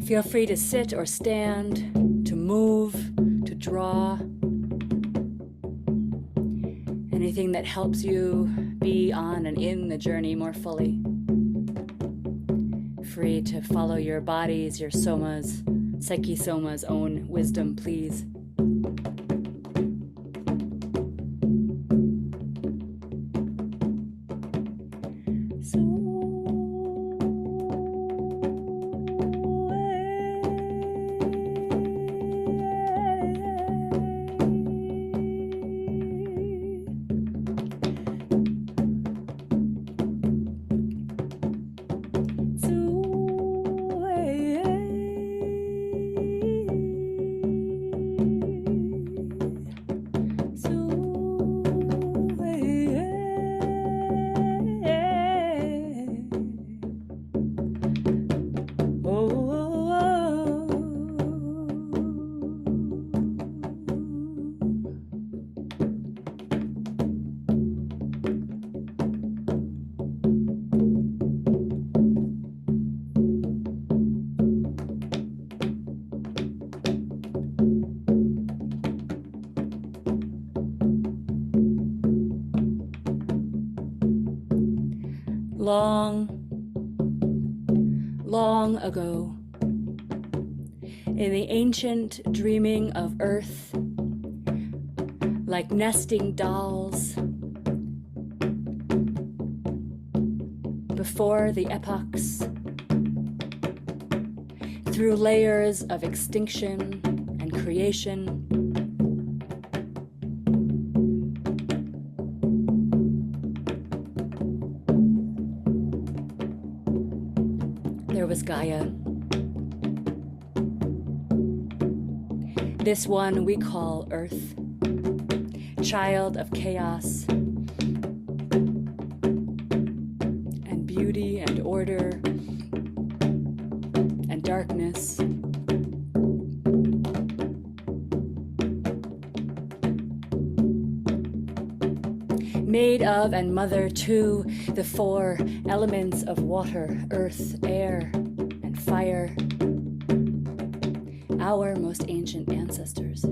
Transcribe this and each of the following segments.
Feel free to sit or stand, to move, to draw. Anything that helps you be on and in the journey more fully. Free to follow your body's, your soma's, psyche-soma's own wisdom, please. Long ago, in the ancient dreaming of earth, like nesting dolls, before the epochs, through layers of extinction and creation, there was Gaia. This one we call Earth, child of chaos and beauty and order and darkness. Made of and mother to the four elements of water, earth, air, and fire, our most ancient ancestors.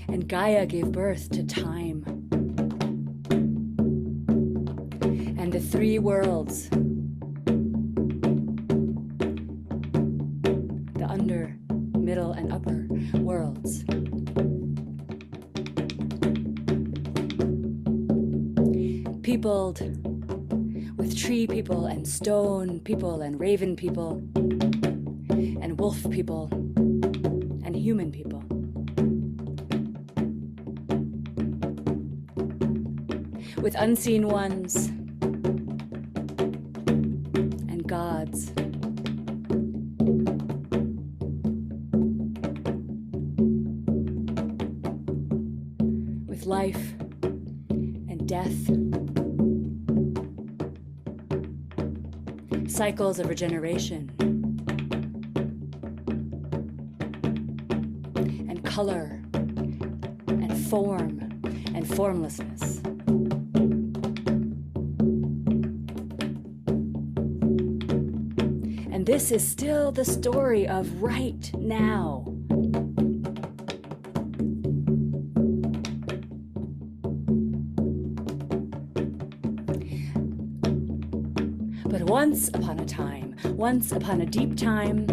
And Gaia gave birth to time. And the three worlds, the under, middle, and upper worlds. Peopled with tree people and stone people and raven people and wolf people and human people. With unseen ones and gods. With life and death. Cycles of regeneration. And color and form and formlessness. And this is still the story of right now. But once upon a time, once upon a deep time,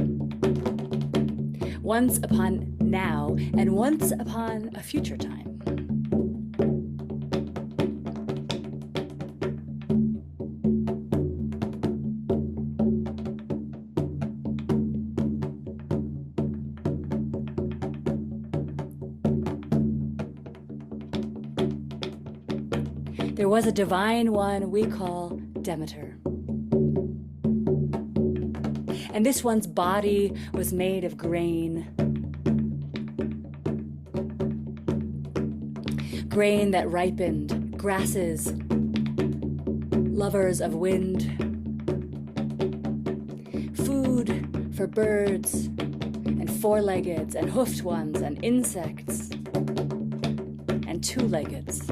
once upon now, and once upon a future time. There was a divine one we call Demeter. And this one's body was made of grain. Grain that ripened, grasses, lovers of wind, food for birds, and four-leggeds and hoofed ones and insects and two-leggeds.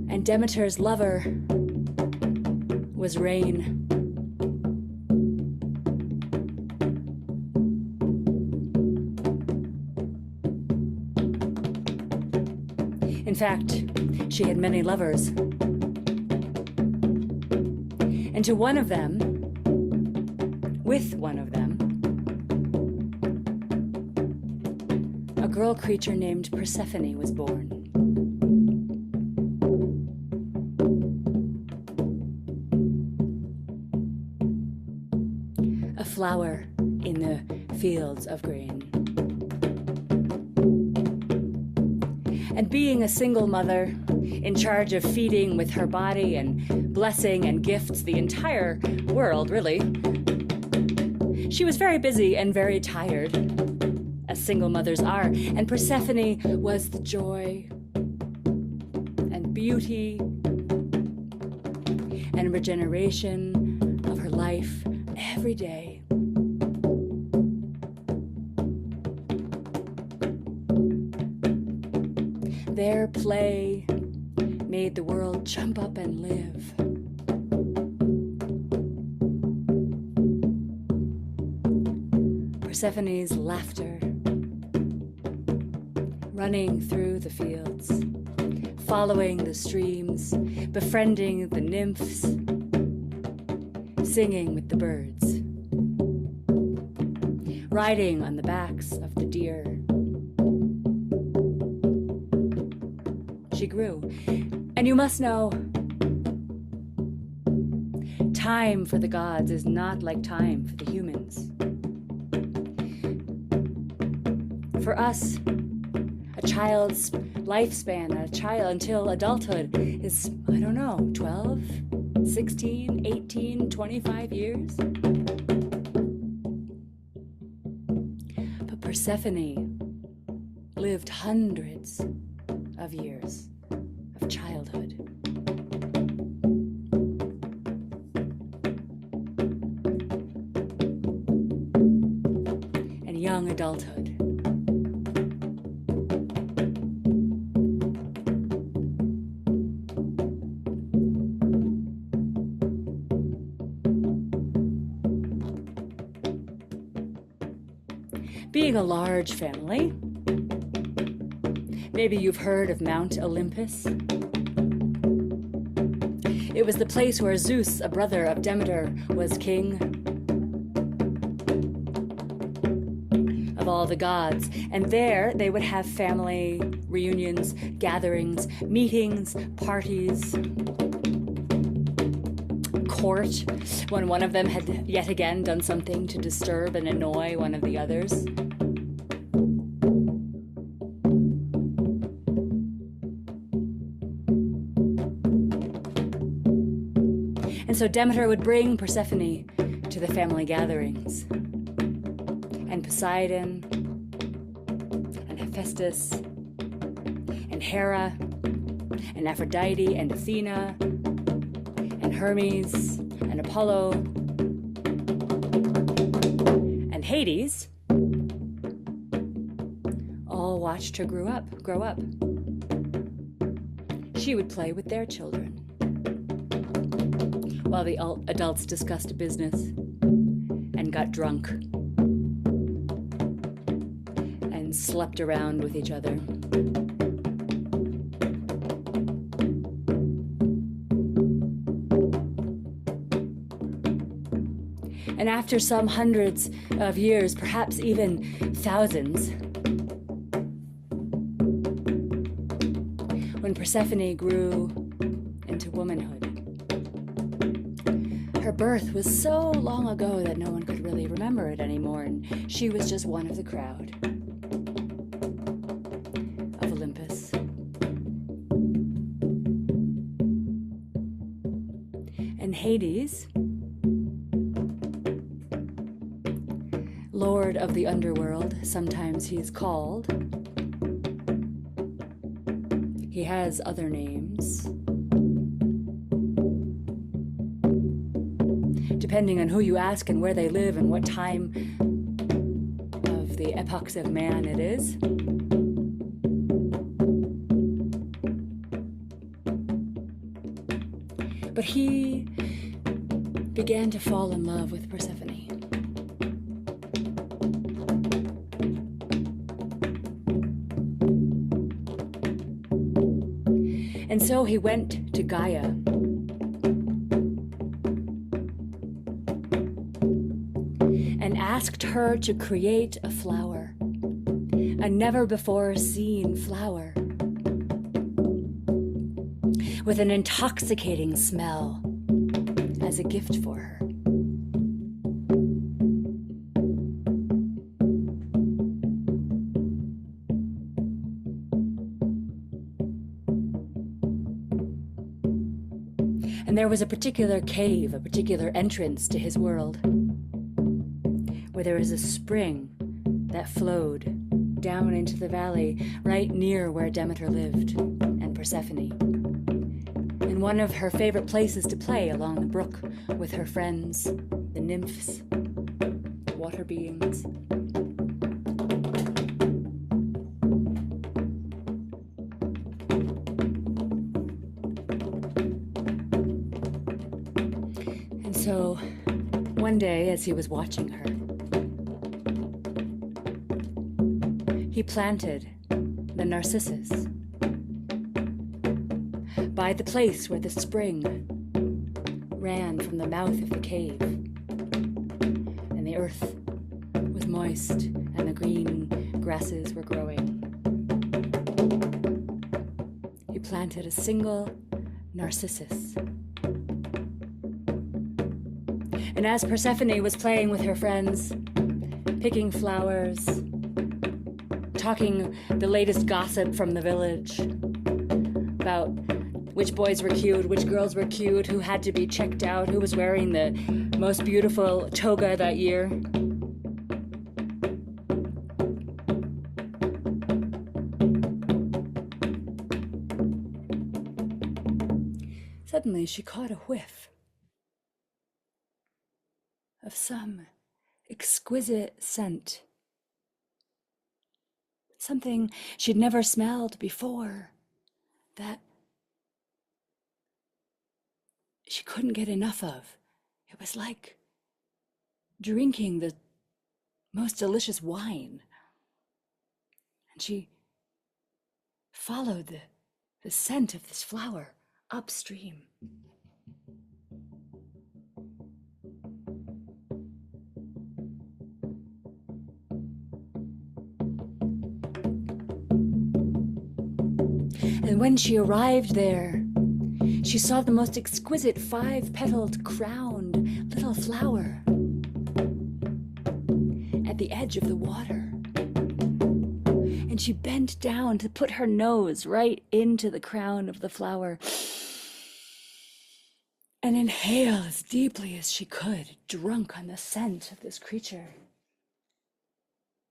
And Demeter's lover was rain. In fact, she had many lovers. And to one of them, with one of them, a girl creature named Persephone was born. A flower in the fields of grain. And being a single mother, in charge of feeding with her body and blessing and gifts the entire world, really, she was very busy and very tired, as single mothers are. And Persephone was the joy and beauty and regeneration of her life every day. Their play made the world jump up and live. Persephone's laughter, running through the fields, following the streams, befriending the nymphs, singing with the birds, riding on the backs of the deer. She grew. And you must know, time for the gods is not like time for the humans. For us, a child's lifespan, a child until adulthood is, 12, 16, 18, 25 years. But Persephone lived hundreds of years of childhood. And young adulthood. Being a large family, maybe you've heard of Mount Olympus. It was the place where Zeus, a brother of Demeter, was king of all the gods. And there they would have family reunions, gatherings, meetings, parties, court, when one of them had yet again done something to disturb and annoy one of the others. And so Demeter would bring Persephone to the family gatherings. And Poseidon, and Hephaestus, and Hera, and Aphrodite, and Athena, and Hermes, and Apollo, and Hades, all watched her grow up. She would play with their children, while the adults discussed business and got drunk and slept around with each other. And after some hundreds of years, perhaps even thousands, when Persephone grew into womanhood, her birth was so long ago that no one could really remember it anymore, and she was just one of the crowd of Olympus. And Hades, Lord of the underworld, sometimes he's called. He has other names. depending on who you ask and where they live and what time of the epochs of man it is. But he began to fall in love with Persephone. And so he went to Gaia and asked her to create a flower, a never-before-seen flower, with an intoxicating smell as a gift for her. And there was a particular cave, a particular entrance to his world, where there was a spring that flowed down into the valley right near where Demeter lived and Persephone, and one of her favorite places to play along the brook with her friends, the nymphs, water beings. And so, one day, as he was watching her, he planted the narcissus by the place where the spring ran from the mouth of the cave, and the earth was moist and the green grasses were growing. He planted a single narcissus. And as Persephone was playing with her friends, picking flowers, talking the latest gossip from the village about which boys were cute, which girls were cute, who had to be checked out, who was wearing the most beautiful toga that year. Suddenly she caught a whiff of some exquisite scent. Something she'd never smelled before, that she couldn't get enough of. It was like drinking the most delicious wine. And she followed the scent of this flower upstream. And when she arrived there, she saw the most exquisite 5-petaled, crowned little flower at the edge of the water. And she bent down to put her nose right into the crown of the flower and inhale as deeply as she could, drunk on the scent of this creature.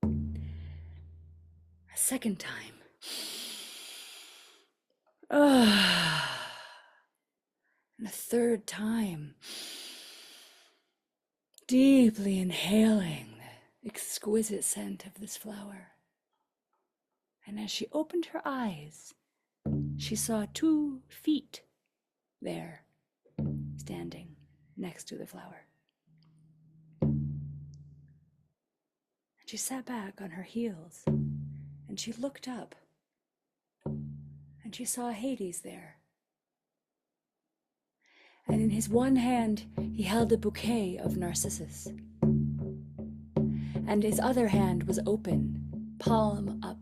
A second time. And a third time, deeply inhaling the exquisite scent of this flower. And as she opened her eyes, she saw 2 feet there, standing next to the flower. And she sat back on her heels, and she looked up, and she saw Hades there. And in his one hand, he held a bouquet of narcissus. And his other hand was open, palm up.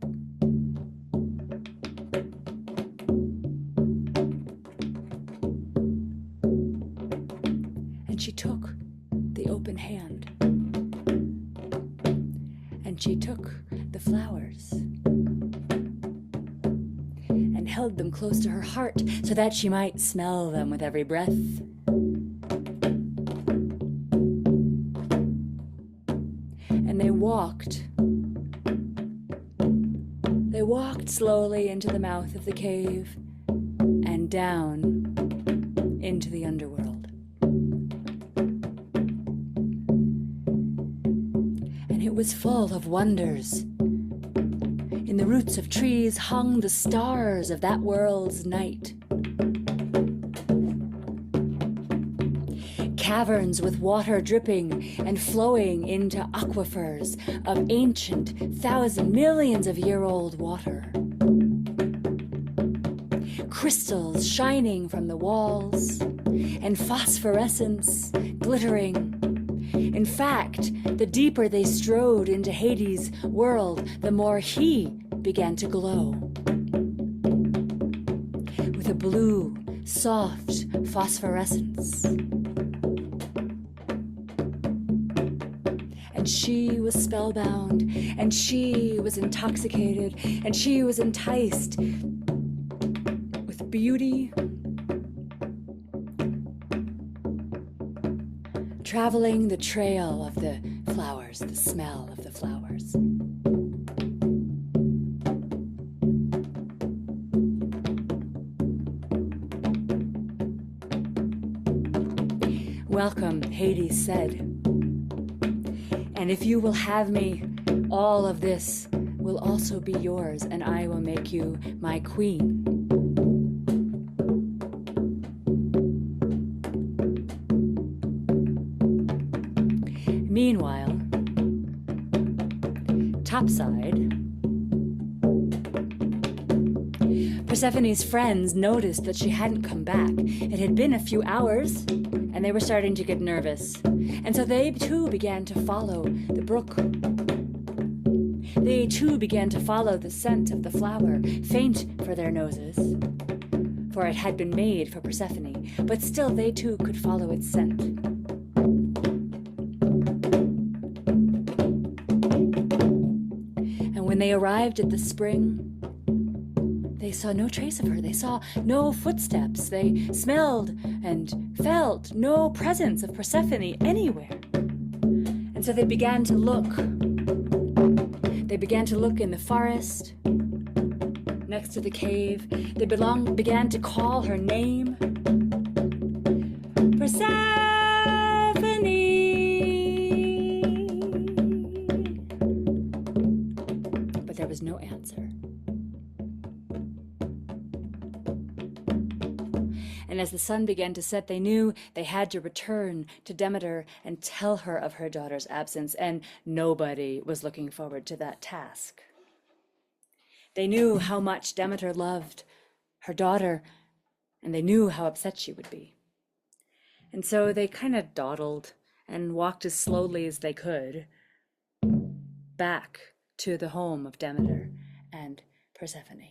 And she took the open hand. And she took the flowers and held them close to her heart so that she might smell them with every breath. And they walked slowly into the mouth of the cave and down into the underworld. was full of wonders. In the roots of trees hung the stars of that world's night. Caverns with water dripping and flowing into aquifers of ancient, millions of year old water. Crystals shining from the walls, and phosphorescence glittering. In fact, the deeper they strode into Hades' world, the more he began to glow. With a blue, soft phosphorescence. And she was spellbound, and she was intoxicated, and she was enticed with beauty, traveling the trail of the flowers, the smell of the flowers. Welcome, Hades said. And if you will have me, all of this will also be yours, and I will make you my queen. Meanwhile, topside, Persephone's friends noticed that she hadn't come back. It had been a few hours, and they were starting to get nervous. And so they too began to follow the brook. They too began to follow the scent of the flower, faint for their noses, for it had been made for Persephone, but still they too could follow its scent. And when they arrived at the spring, they saw no trace of her. They saw no footsteps. They smelled and felt no presence of Persephone anywhere. And so they began to look. They began to look in the forest, next to the cave. They began to call her name. Persephone! But there was no answer. And as the sun began to set, they knew they had to return to Demeter and tell her of her daughter's absence, and nobody was looking forward to that task. They knew how much Demeter loved her daughter, and they knew how upset she would be. And so they kind of dawdled and walked as slowly as they could back to the home of Demeter and Persephone.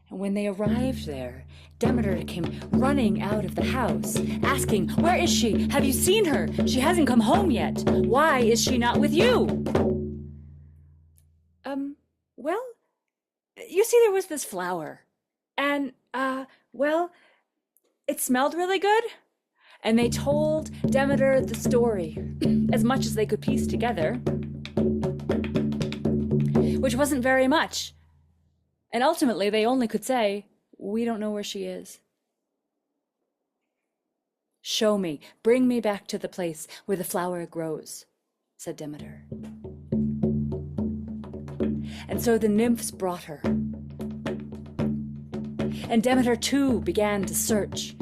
And when they arrived there, Demeter came running out of the house, asking, "Where is she? Have you seen her? She hasn't come home yet. Why is she not with you?" Well, you see, there was this flower. And, well, it smelled really good. And they told Demeter the story, as much as they could piece together, which wasn't very much. And ultimately, they only could say, "We don't know where she is." "Show me, bring me back to the place where the flower grows," said Demeter. And so the nymphs brought her. And Demeter too began to search,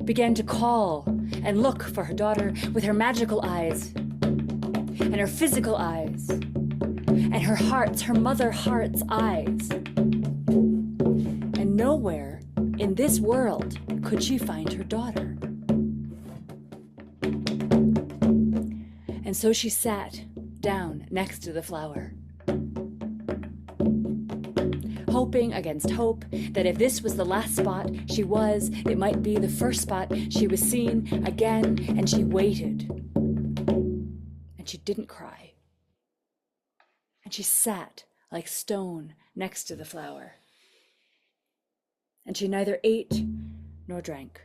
began to call and look for her daughter with her magical eyes and her physical eyes and her heart's, her mother heart's eyes. And nowhere in this world could she find her daughter. And so she sat down next to the flower, hoping against hope that if this was the last spot she was, it might be the first spot she was seen again. And she waited. And she didn't cry. And she sat like stone next to the flower. And she neither ate nor drank.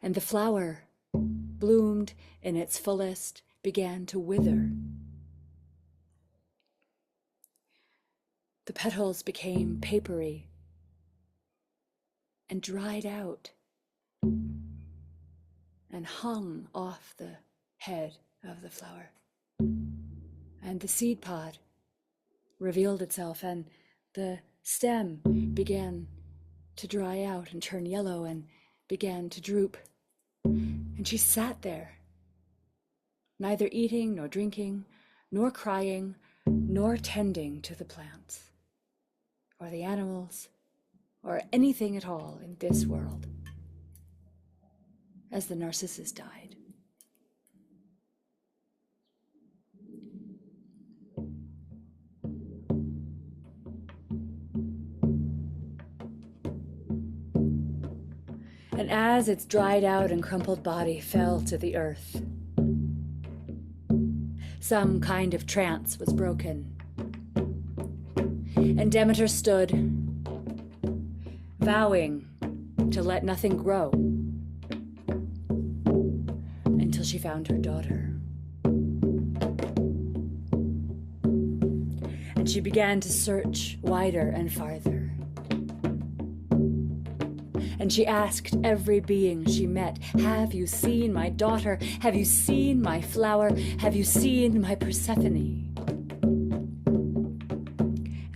And the flower, bloomed in its fullest, began to wither. The petals became papery and dried out. and hung off the head of the flower. And the seed pod revealed itself, and the stem began to dry out and turn yellow and began to droop. And she sat there, neither eating nor drinking, nor crying, nor tending to the plants, or the animals, or anything at all in this world, as the Narcissus died. And as its dried out and crumpled body fell to the earth, some kind of trance was broken. And Demeter stood, vowing to let nothing grow until she found her daughter. And she began to search wider and farther. And she asked every being she met, "Have you seen my daughter? Have you seen my flower? Have you seen my Persephone?"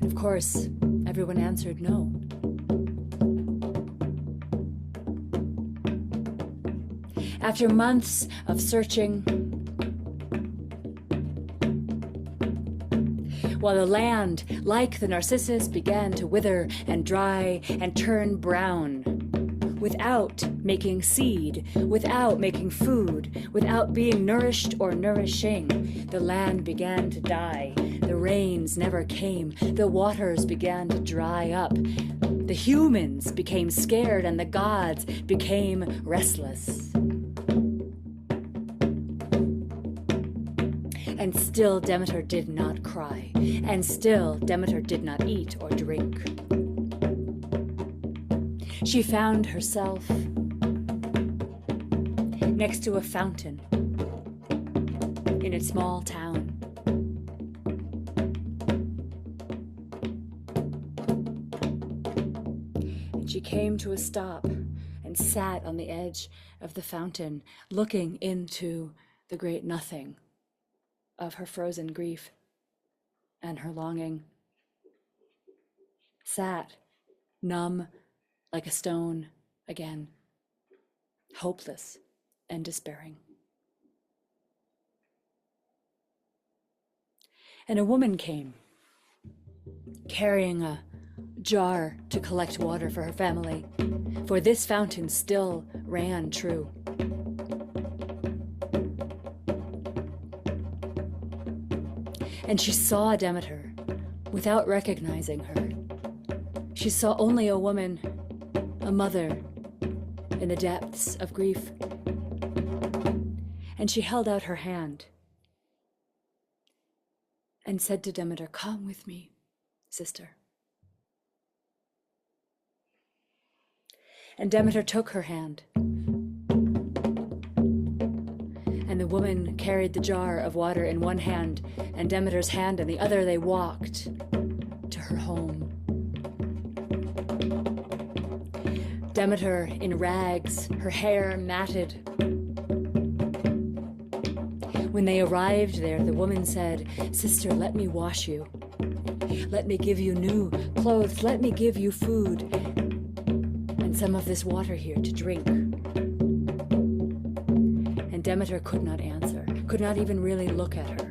And of course, everyone answered no. After months of searching, while the land, like the Narcissus, began to wither and dry and turn brown, without making seed, without making food, without being nourished or nourishing, the land began to die. The rains never came. The waters began to dry up. The humans became scared, and the gods became restless. And still Demeter did not cry, and still Demeter did not eat or drink. She found herself next to a fountain in a small town. And she came to a stop and sat on the edge of the fountain, looking into the great nothing of her frozen grief and her longing. Sat, numb, like a stone again, hopeless and despairing. And a woman came, carrying a jar to collect water for her family, for this fountain still ran true. And she saw Demeter without recognizing her. She saw only a woman, a mother, in the depths of grief. And she held out her hand and said to Demeter, "Come with me, sister." And Demeter took her hand, and the woman carried the jar of water in one hand, and Demeter's hand in the other. They walked to her home. Demeter in rags, her hair matted. When they arrived there, the woman said, "Sister, let me wash you. Let me give you new clothes. Let me give you food and some of this water here to drink." And Demeter could not answer, could not even really look at her.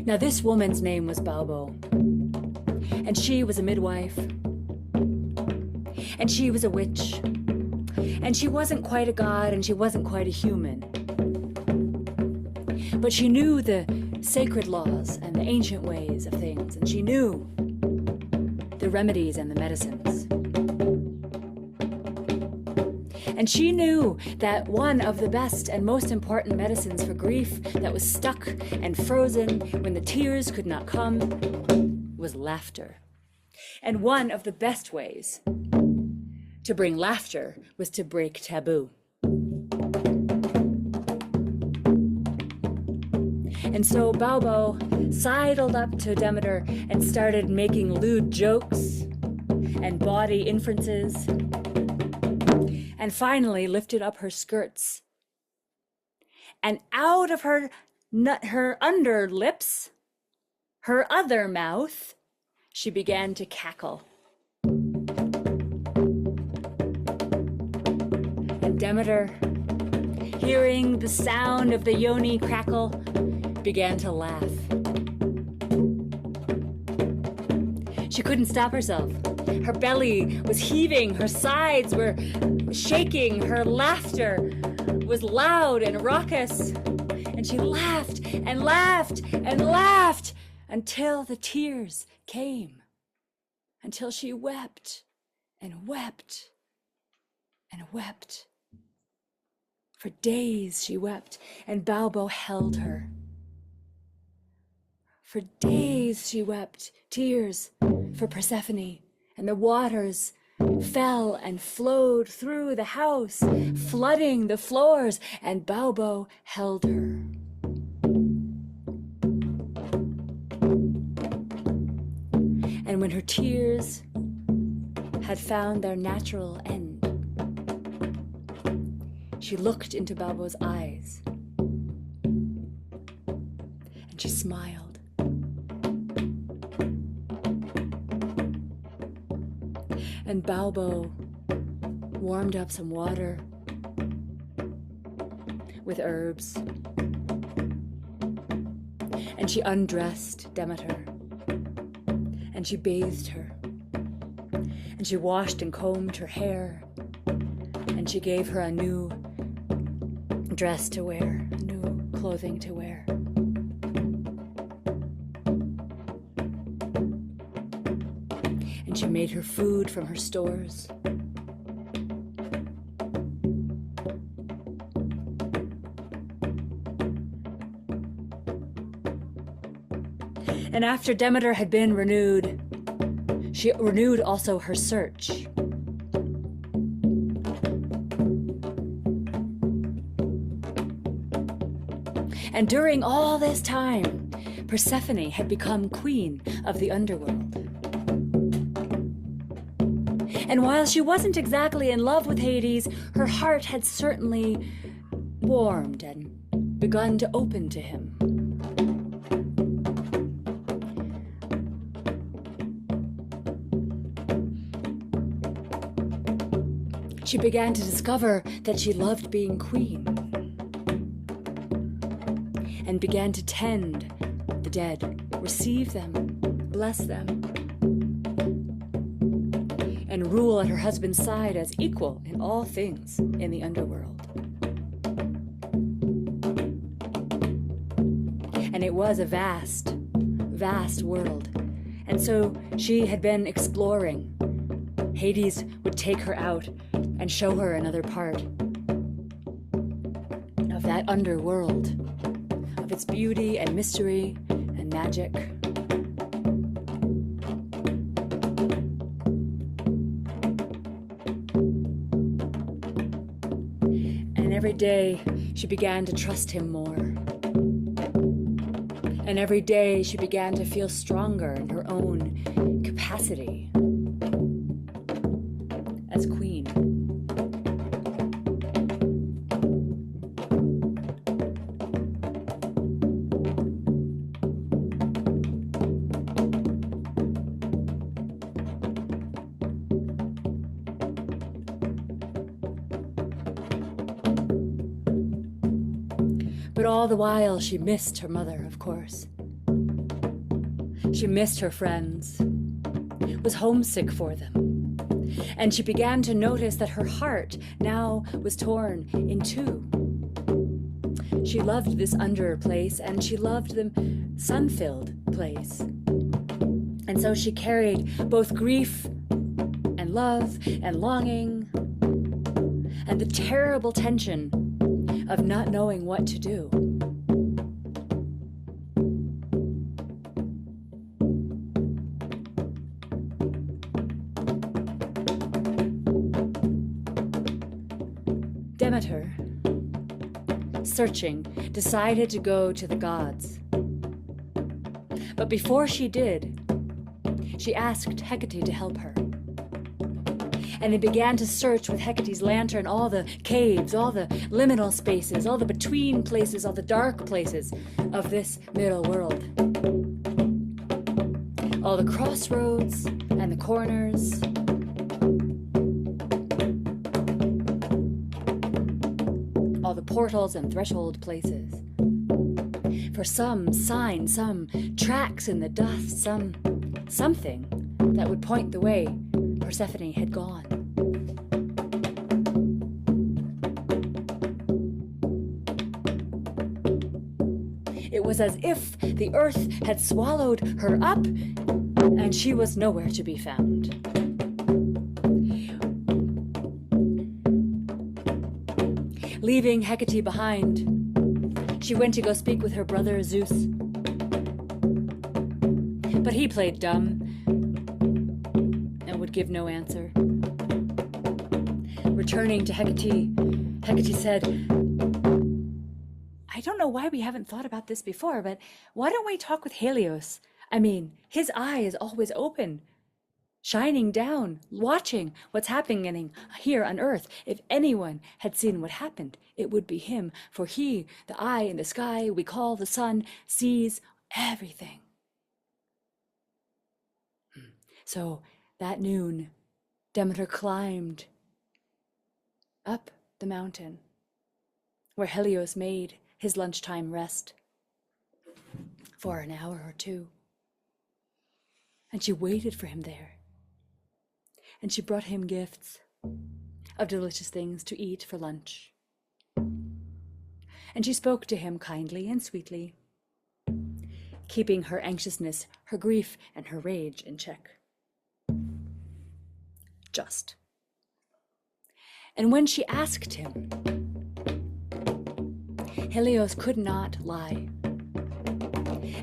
Now this woman's name was Baubo, and she was a midwife, and she was a witch, and she wasn't quite a god, and she wasn't quite a human. But she knew the sacred laws and the ancient ways of things, and she knew the remedies and the medicines. And she knew that one of the best and most important medicines for grief that was stuck and frozen when the tears could not come was laughter. And one of the best ways to bring laughter was to break taboo. And so Baubo sidled up to Demeter and started making lewd jokes and bawdy inferences. and finally lifted up her skirts. And out of her under lips, her other mouth, she began to cackle. And Demeter, hearing the sound of the yoni crackle, began to laugh. She couldn't stop herself. Her belly was heaving, her sides were shaking, her laughter was loud and raucous. And she laughed and laughed and laughed until the tears came, until she wept and wept and wept. For days she wept, and Baubo held her. For days she wept, tears for Persephone, and the waters fell and flowed through the house, flooding the floors, and Baubo held her. And when her tears had found their natural end, she looked into Baubo's eyes, and she smiled. And Baubo warmed up some water with herbs, and she undressed Demeter, and she bathed her, and she washed and combed her hair, and she gave her a new dress to wear, new clothing to wear. And she made her food from her stores. And after Demeter had been renewed, she renewed also her search. And during all this time, Persephone had become queen of the underworld. And while she wasn't exactly in love with Hades, her heart had certainly warmed and begun to open to him. She began to discover that she loved being queen, and began to tend the dead, receive them, bless them, and rule at her husband's side as equal in all things in the underworld. And it was a vast, vast world. And so she had been exploring. Hades would take her out and show her another part of that underworld, of its beauty and mystery and magic. And every day she began to trust him more. And every day she began to feel stronger in her own capacity as queen. But all the while she missed her mother, of course. She missed her friends, was homesick for them. And she began to notice that her heart now was torn in two. She loved this under place, and she loved the sun-filled place. And so she carried both grief and love and longing and the terrible tension of not knowing what to do. Demeter, searching, decided to go to the gods. But before she did, she asked Hecate to help her. and he began to search with Hecate's lantern all the caves, all the liminal spaces, all the between places, all the dark places of this middle world. All the crossroads and the corners. All the portals and threshold places. For some sign, some tracks in the dust, something that would point the way Persephone had gone. It was as if the earth had swallowed her up, and she was nowhere to be found. Leaving Hecate behind, she went to go speak with her brother Zeus. But he played dumb and would give no answer. Returning to Hecate, Hecate said, I don't know why we haven't thought about this before, but why don't we talk with Helios? I mean, his eye is always open, shining down, watching what's happening here on earth. If anyone had seen what happened, it would be him, for he, the eye in the sky we call the sun, sees everything. So that noon, Demeter climbed up the mountain where Helios made his lunchtime rest for an hour or two. And she waited for him there. And she brought him gifts of delicious things to eat for lunch. And she spoke to him kindly and sweetly, keeping her anxiousness, her grief, and her rage in check. Just. And when she asked him, Helios could not lie.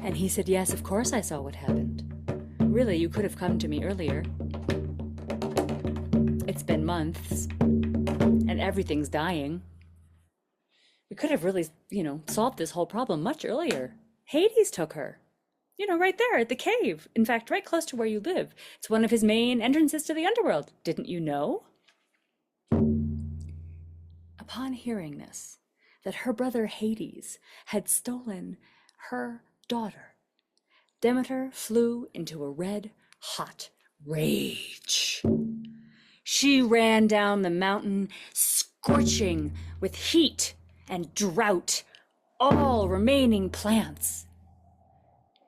And he said, yes, of course I saw what happened. Really, you could have come to me earlier. It's been months, and everything's dying. We could have really, solved this whole problem much earlier. Hades took her. Right there at the cave. In fact, right close to where you live. It's one of his main entrances to the underworld. Didn't you know? Upon hearing this, that her brother Hades had stolen her daughter, Demeter flew into a red-hot rage. She ran down the mountain, scorching with heat and drought all remaining plants.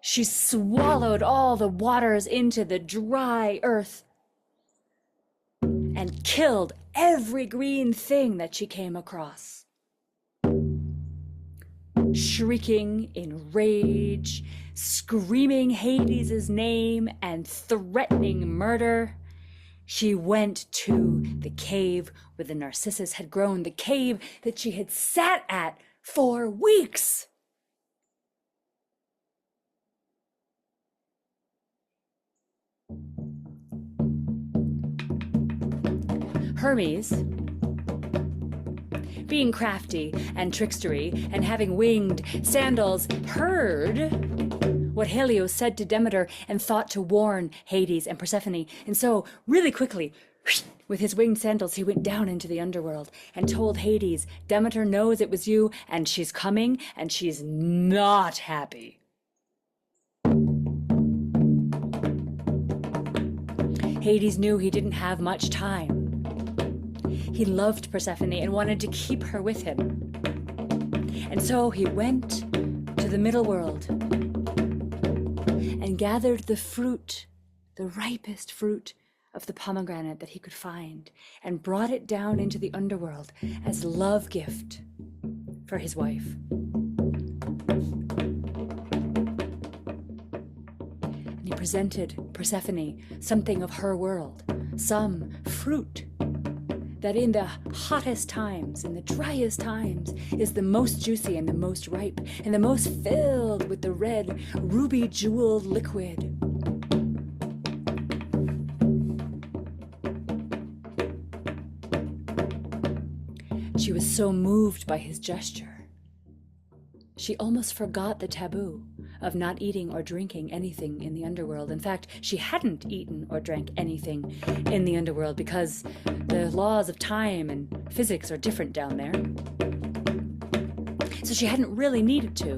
She swallowed all the waters into the dry earth and killed every green thing that she came across. Shrieking in rage, screaming Hades' name and threatening murder, she went to the cave where the narcissus had grown, the cave that she had sat at for weeks. Hermes, being crafty and trickstery and having winged sandals, heard what Helios said to Demeter and thought to warn Hades and Persephone. And so, really quickly, with his winged sandals, he went down into the underworld and told Hades, Demeter knows it was you, and she's coming, and she's not happy. Hades knew he didn't have much time. He loved Persephone and wanted to keep her with him. And so he went to the middle world and gathered the fruit, the ripest fruit of the pomegranate that he could find, and brought it down into the underworld as love gift for his wife. And he presented Persephone something of her world, some fruit that in the hottest times, in the driest times, is the most juicy and the most ripe, and the most filled with the red, ruby jeweled liquid. She was so moved by his gesture, she almost forgot the taboo of not eating or drinking anything in the underworld. In fact, she hadn't eaten or drank anything in the underworld because the laws of time and physics are different down there. So she hadn't really needed to.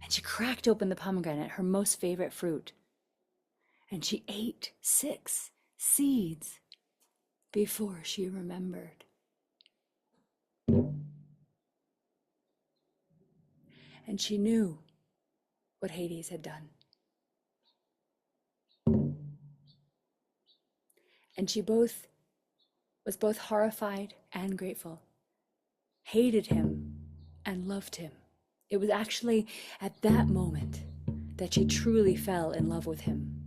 And she cracked open the pomegranate, her most favorite fruit, and she ate 6 seeds before she remembered. And she knew what Hades had done. And she was both horrified and grateful, hated him and loved him. It was actually at that moment that she truly fell in love with him.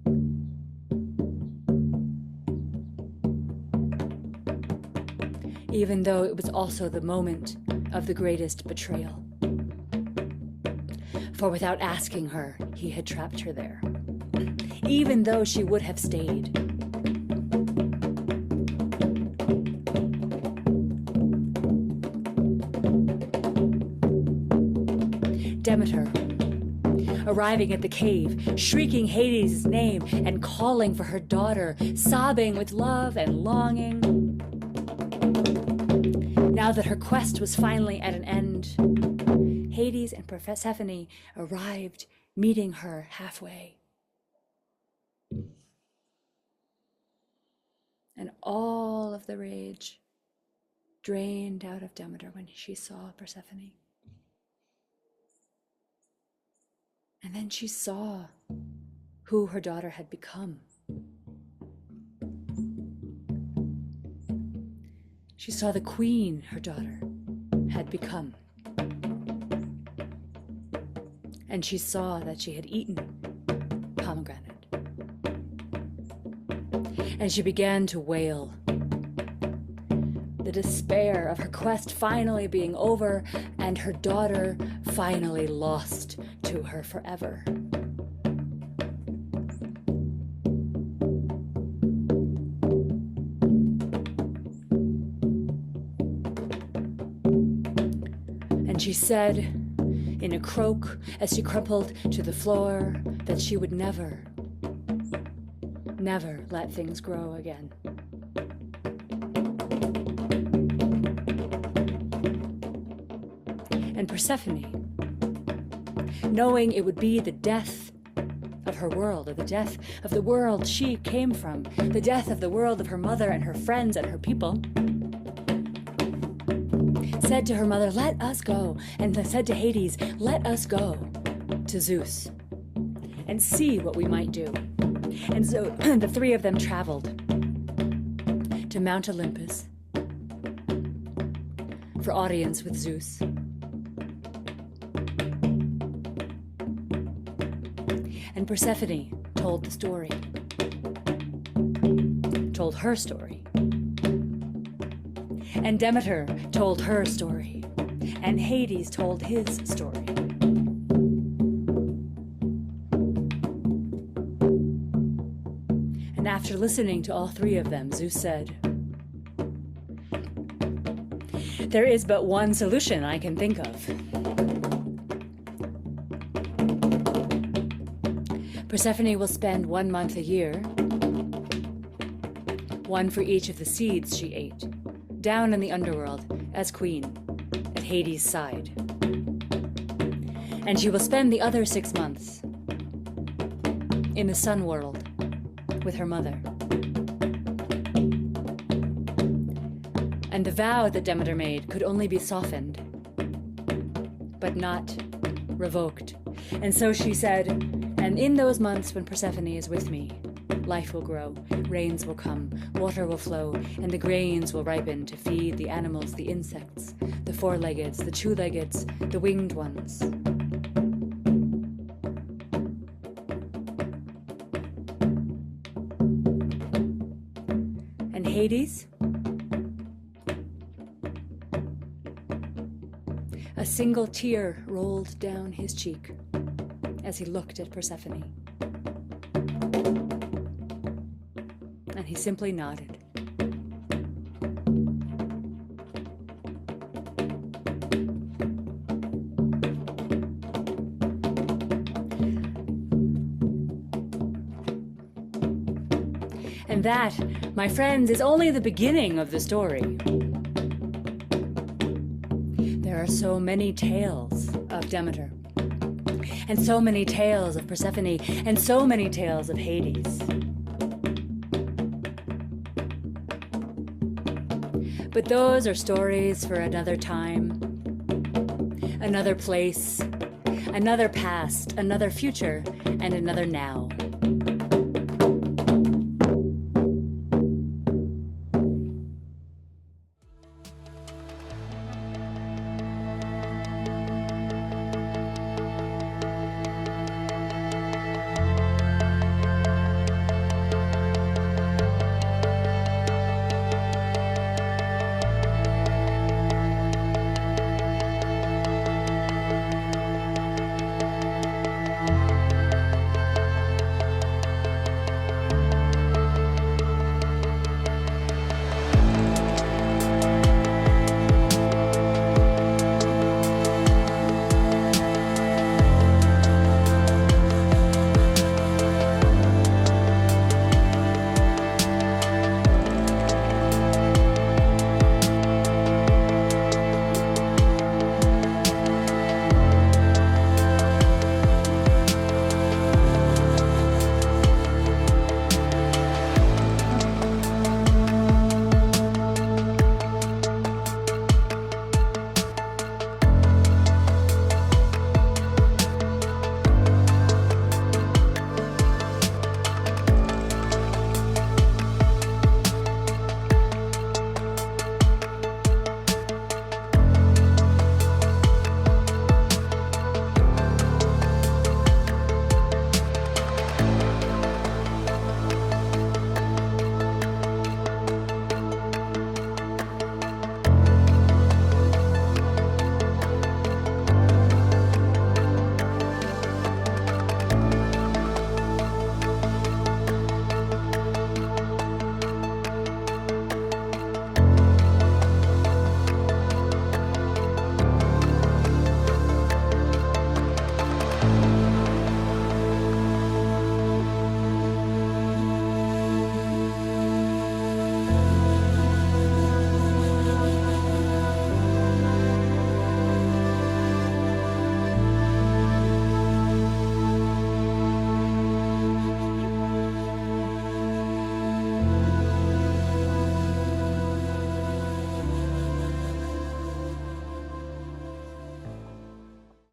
Even though it was also the moment of the greatest betrayal. For without asking her, he had trapped her there, even though she would have stayed. Demeter, arriving at the cave, shrieking Hades' name and calling for her daughter, sobbing with love and longing. Now that her quest was finally at an end, Hades and Persephone arrived, meeting her halfway. And all of the rage drained out of Demeter when she saw Persephone. And then she saw who her daughter had become. She saw the queen her daughter had become. And she saw that she had eaten pomegranate. And she began to wail. The despair of her quest finally being over and her daughter finally lost to her forever. And she said in a croak as she crumpled to the floor that she would never let things grow again. And Persephone, knowing it would be the death of her world, or the death of the world she came from, the death of the world of her mother and her friends and her people, said to her mother, "Let us go," and said to Hades, "Let us go to Zeus and see what we might do." And so the 3 of them traveled to Mount Olympus for audience with Zeus. And Persephone told the story, told her story. And Demeter told her story, and Hades told his story. And after listening to all 3 of them, Zeus said, "There is but one solution I can think of. Persephone will spend 1 month a year, 1 for each of the seeds she ate, down in the underworld as queen, at Hades' side. And she will spend the other 6 months in the sun world with her mother. And the vow that Demeter made could only be softened, but not revoked. And so she said, and in those months when Persephone is with me, life will grow, rains will come, water will flow, and the grains will ripen to feed the animals, the insects, the 4-leggeds, the 2-leggeds, the winged ones. And Hades? A single tear rolled down his cheek as he looked at Persephone. And he simply nodded. that, my friends, is only the beginning of the story. There are so many tales of Demeter, and so many tales of Persephone, and so many tales of Hades. But those are stories for another time, another place, another past, another future, and another now.